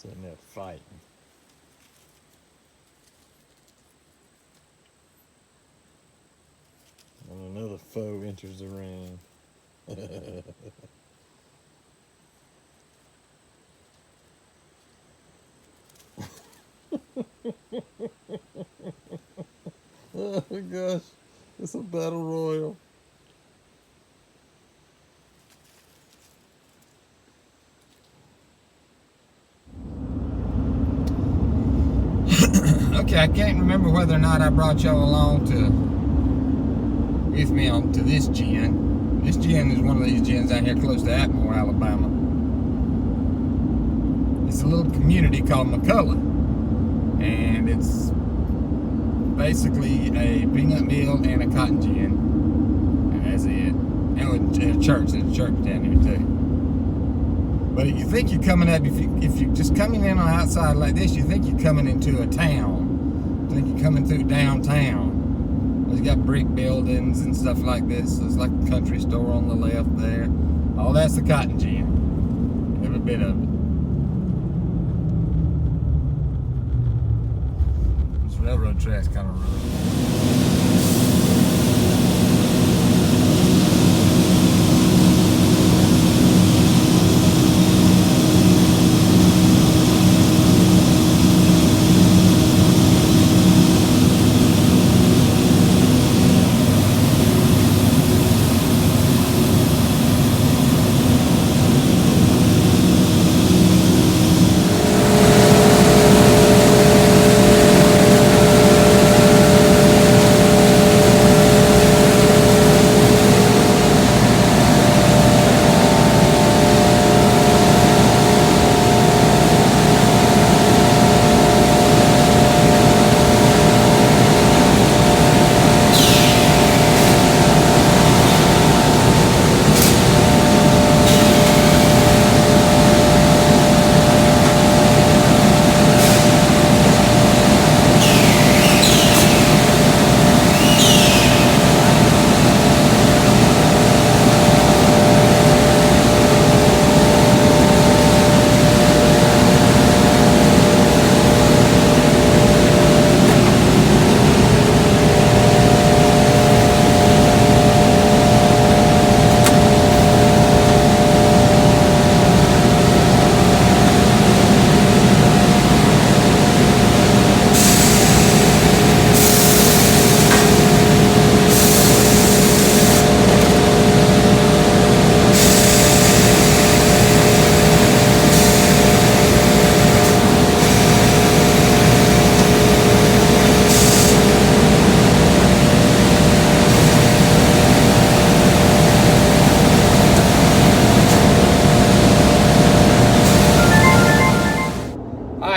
Sitting there fighting. And another foe enters the ring. Oh my gosh, it's a battle royal. Okay, I can't remember whether or not I brought y'all along with me to this gin. This gin is one of these gins out here close to Atmore, Alabama. It's a little community called McCullough, and it's basically a peanut mill and a cotton gin, and that's it. And a church, there's a church down here too. But you think you're coming up, if you're just coming in on the outside like this, you think you're coming into a town. You think you're coming through downtown. It's got brick buildings and stuff like this. There's like a country store on the left there. All that's the cotton gin. Every bit of it. This railroad track's kind of rude.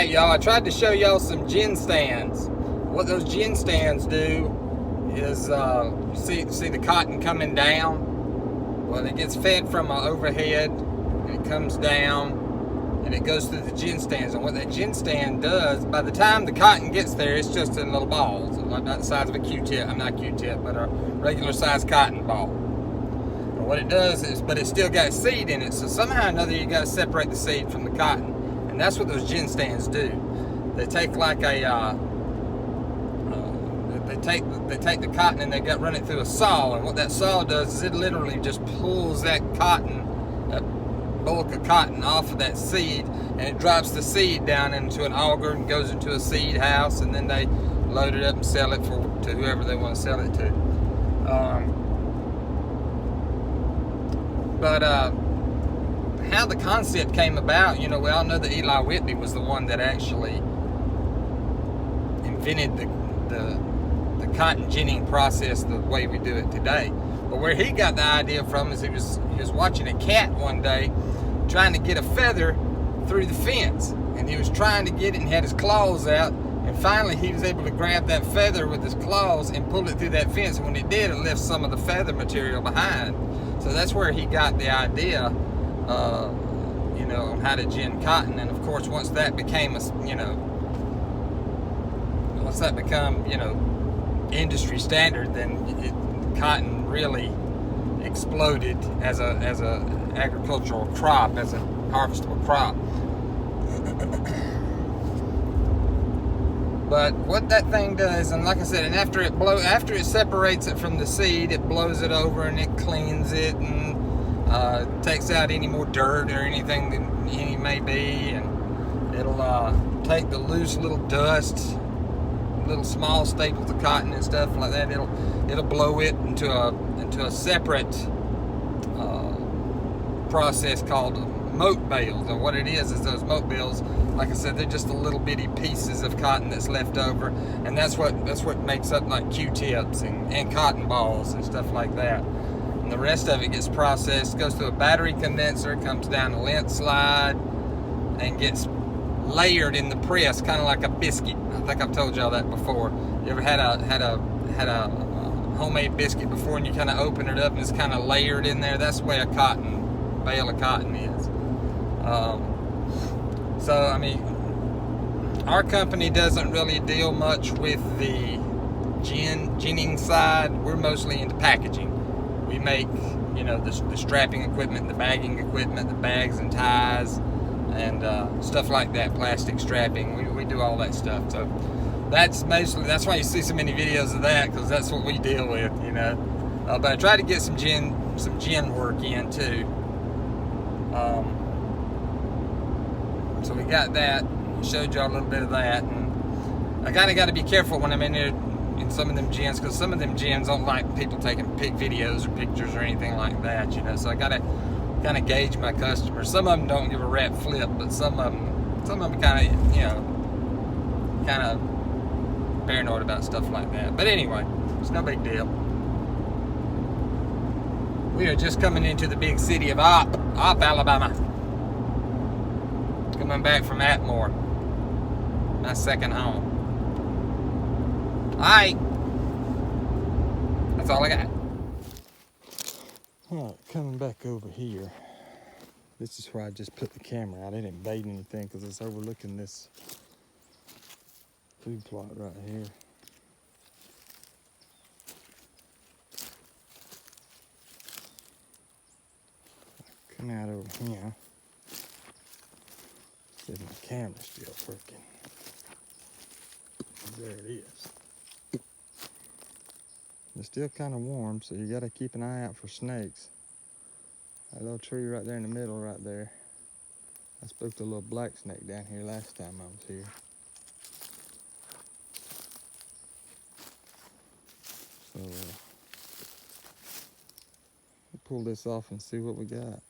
Y'all, I tried to show y'all some gin stands. What those gin stands do is, see the cotton coming down? Well, it gets fed from an overhead, and it comes down, and it goes through the gin stands. And what that gin stand does, by the time the cotton gets there, it's just in little balls, like about the size of a Q-tip. I'm not Q-tip, but a regular sized cotton ball. And what it does is, but it's still got seed in it, so somehow or another you got to separate the seed from the cotton. And that's what those gin stands do. They take like a, they take the cotton and they run it through a saw. And what that saw does is it literally just pulls that cotton, that bulk of cotton off of that seed, and it drops the seed down into an auger and goes into a seed house, and then they load it up and sell it to whoever they want to sell it to. How the concept came about, you know, we all know that Eli Whitney was the one that actually invented the cotton ginning process the way we do it today. But where he got the idea from is he was watching a cat one day trying to get a feather through the fence, and he was trying to get it and had his claws out, and finally he was able to grab that feather with his claws and pull it through that fence, and when it did, it left some of the feather material behind. So that's where he got the idea, you know, on how to gin cotton. And of course, once that became industry standard, then cotton really exploded as a agricultural crop, as a harvestable crop. But what that thing does, and like I said, and after it separates it from the seed, it blows it over and it cleans it and takes out any more dirt or anything that any may be, and it'll take the loose little dust, little small staples of cotton and stuff like that. It'll blow it into a separate process called moat bales. And what it is those moat bales, like I said, they're just the little bitty pieces of cotton that's left over, and that's what makes up like Q-tips and cotton balls and stuff like that. And the rest of it gets processed, goes through a battery condenser, comes down a lint slide, and gets layered in the press, kind of like a biscuit. I think I've told y'all that before. You ever had a homemade biscuit before, and you kind of open it up and it's kind of layered in there? That's the way a bale of cotton is. So I mean, our company doesn't really deal much with the ginning side. We're mostly into packaging. We make, you know, the strapping equipment, the bagging equipment, the bags and ties, and stuff like that, plastic strapping. We do all that stuff. So that's why you see so many videos of that, because that's what we deal with, you know. But I try to get some gin work in too. So we got that. Showed y'all a little bit of that, and I got to be careful when I'm in there in some of them gins, because some of them gins don't like people taking videos or pictures or anything like that, you know. So I got to kind of gauge my customers. Some of them don't give a rat flip, but some of them kind of, you know, kind of paranoid about stuff like that. But anyway, it's no big deal. We are just coming into the big city of Opp, Alabama. Coming back from Atmore, my second home. Alright, that's all I got. Alright, coming back over here. This is where I just put the camera out. I didn't bait anything because it's overlooking this food plot right here. Come out over here. See if my camera's still working. There it is. It's still kind of warm, so you got to keep an eye out for snakes. That little tree right there in the middle right there. I spoke to a little black snake down here last time I was here. So we'll pull this off and see what we got.